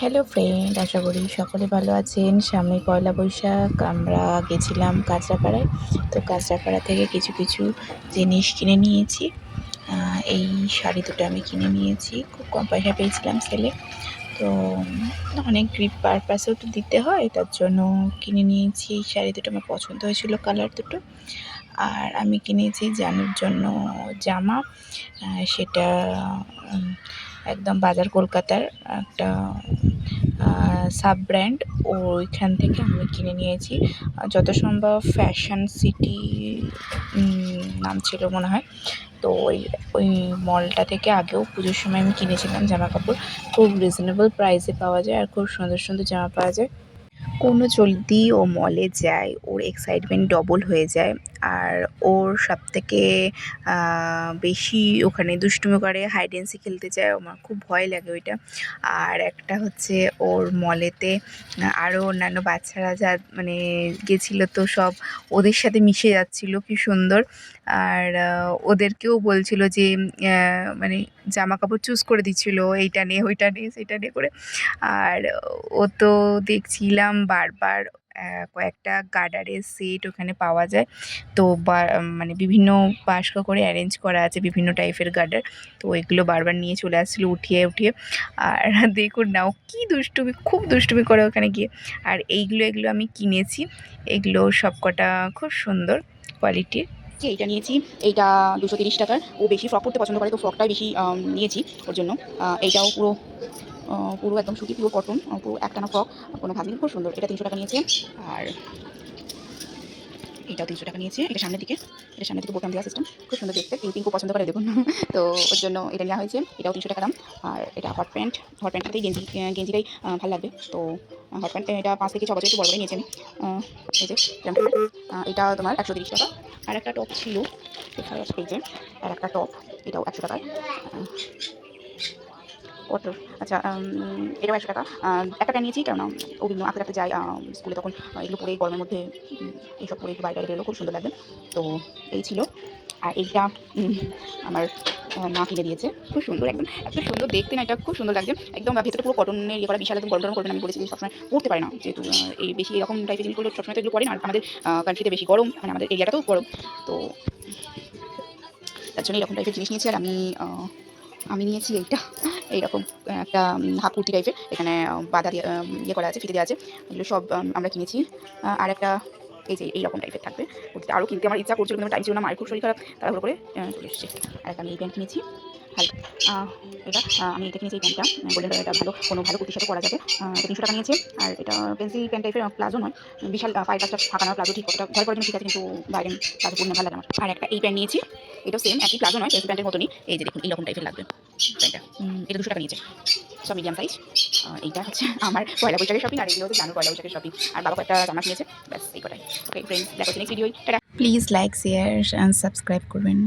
Hello friend, আশা করি সকলে ভালো আছেন। সামনে পয়লা বৈশাখ, আমরা গেছিলাম কাঁচরাপাড়ায়। তো কাঁচরাপাড়া থেকে কিছু কিছু জিনিস কিনে নিয়েছি। এই শাড়ি দুটো আমি কিনে নিয়েছি, খুব কম পয়সা পেয়েছিলাম সেলে। তো অনেক গিফট পারপাসেও তো দিতে হয়, তার জন্য কিনে নিয়েছি। এই শাড়ি দুটো আমার পছন্দ হয়েছিল, কালার দুটো। আর আমি কিনেছি জানুর জন্য জামা। সেটা একদম বাজার কলকাতার একটা সাব ব্র্যান্ড, ওইখান থেকে আমি কিনে নিয়েছি। যত সম্ভব ফ্যাশন সিটি নাম ছিল মনে হয়। তো ওই মলটা থেকে আগেও পুজোর সময় আমি কিনেছিলাম জামা কাপড়। খুব রিজনেবল প্রাইসে পাওয়া যায় আর খুব সুন্দর সুন্দর জামা পাওয়া যায়। কোনো যদি ও মলে যায়, ওর এক্সাইটমেন্ট ডবল হয়ে যায়। আর ওর সবথেকে বেশি ওখানে দুষ্টুমি করে, হাইড অ্যান্ড সিক খেলতে চায়। আমার খুব ভয় লাগে ওইটা। আর একটা হচ্ছে, ওর মলেতে আরও অন্যান্য বাচ্চারা যা মানে গেছিলো, তো সব ওদের সাথে মিশে যাচ্ছিলো, কি সুন্দর। আর ওদেরকেও বলছিল যে মানে জামা কাপড় চুজ করে দিচ্ছিলো, এইটা নে, ওইটা নে, সেটা নে করে। আর ও তো দেখছিলাম বারবার কয়েকটা গার্ডারের সেট ওখানে পাওয়া যায়। তো মানে বিভিন্ন বাস্ক করে অ্যারেঞ্জ করা আছে বিভিন্ন টাইপের গার্ডার। তো এগুলো বারবার নিয়ে চলে আসছিলো উঠিয়ে উঠিয়ে। আর দেখুন না, ও কী দুষ্টুমি, খুব দুষ্টুমি করে ওখানে গিয়ে। আর এগুলো আমি কিনেছি। এগুলো সবকটা খুব সুন্দর কোয়ালিটির। এইটা নিয়েছি, এইটা 230 টাকার। ও বেশি ফ্রক পরতে পছন্দ করে, তো ফ্রকটাই বেশি নিয়েছি ওর জন্য। এইটাও পুরো পুরো একদম সুতি, পুরো কটন, পুরো একটানা ফ্রক, কোনো ভাজ নেই, খুব সুন্দর। এটা 300 টাকা নিয়েছে। আর এটাও 300 টাকা নিয়েছে। এটা সামনের দিকে বোতাম দেওয়া সিস্টেম, খুব সুন্দর দেখতে। পিঙ্কও পছন্দ করে দেখুন। তো ওর জন্য এটা নেওয়া হয়েছে। এটাও 300 টাকা দাম। আর এটা হট প্যান্টটাতেই গেঞ্জিটাই ভালো লাগবে। তো হট প্যান্ট এটা 5 থেকে 6 বছর একটু বড় করে নিয়েছি আমি। এই যে এটা তোমার 130 টাকা। আর একটা টপ ছিল, কোথায় আছে, এই যে আর একটা টপ, এটাও 100 টাকায়। ওটার আচ্ছা, এটাও 100 টাকা। একটা প্যান্ট নিয়েছি, কারণ ও বিভিন্ন আঁকতে রাখতে যায় স্কুলে, তখন এগুলো পরে গরমের মধ্যে এইসব পরে একটু বাইরে বেরোলেও খুব সুন্দর লাগবে। তো এই ছিল। আর এইটা আমার মা কিনে দিয়েছে, খুব সুন্দর, একদম এত সুন্দর দেখতে না, এটা খুব সুন্দর লাগছে একদম। ভেতরে পুরো কটনের ইয়ে করা, বিশাল একদম গরম করবেন। আমি বলেছি যে সবসময় পড়তে পারে না, যেহেতু এই বেশি এরকম টাইপের জিনিস করলে সবসময় তো এগুলো পড়ে না। আর আমাদের কান্ট্রিতে বেশি গরম, মানে আমাদের এরিয়াটাতেও গরম। তো তার জন্য এরকম টাইপের জিনিস নিয়েছি। আর আমি নিয়েছি এইরকম একটা হাফ কুর্তি টাইপের, এখানে বাঁধা দিয়ে ইয়ে করা আছে, ফিতে দেওয়া আছে। এগুলো সব আমরা কিনেছি। আর একটা এই যে এইরকম টাইপের থাকবে কুর্তিটা, আরও কিনতে আমার ইচ্ছা করছিল, কিন্তু টাইম ছিল না, মায়ের খুব শরীর খারাপ, তাড়াহুড়ো করে চলে এসেছে। আর একটা আমি এই প্যান্ট কিনেছি হালকা, এটা আমি এটা কিনেছি। এই প্যান্টটা গোল্ডেন কালার, এটা ভালো কুর্তির সাথে পরা যাবে। এটা 300 টাকা নিয়েছে। আর এটা পেন্সিল প্যান্ট টাইপের, প্লাজো নয়, বিশাল 5-5টা ফাঁকানো প্লাজো, ঠিক ওটা ঘরে পরার জন্য ঠিক আছে, কিন্তু বাইরে প্লাজো পরলে ভালো লাগে আমার। আর একটা এই প্যান্ট নিয়েছি, এটাও সেম একই, প্লাজো নয়, পেন্সিল প্যান্টের মতনই। এই যে দেখুন, এইরকম টাইপের লাগবে প্যান্টটা। এটা 200 টাকা নিয়েছে, সব মিডিয়াম সাইজ। এইটা হচ্ছে আমার পয়লা বৈশাখের শপিং, আর এগুলো হচ্ছে জানুর পয়লা বৈশাখের শপিং। আর বাবা একটা জামা কিনেছে, ব্যাস এই কটাই। ওকে ফ্রেন্ডস, দেখা হচ্ছে next video. Please like, share and subscribe করবেন।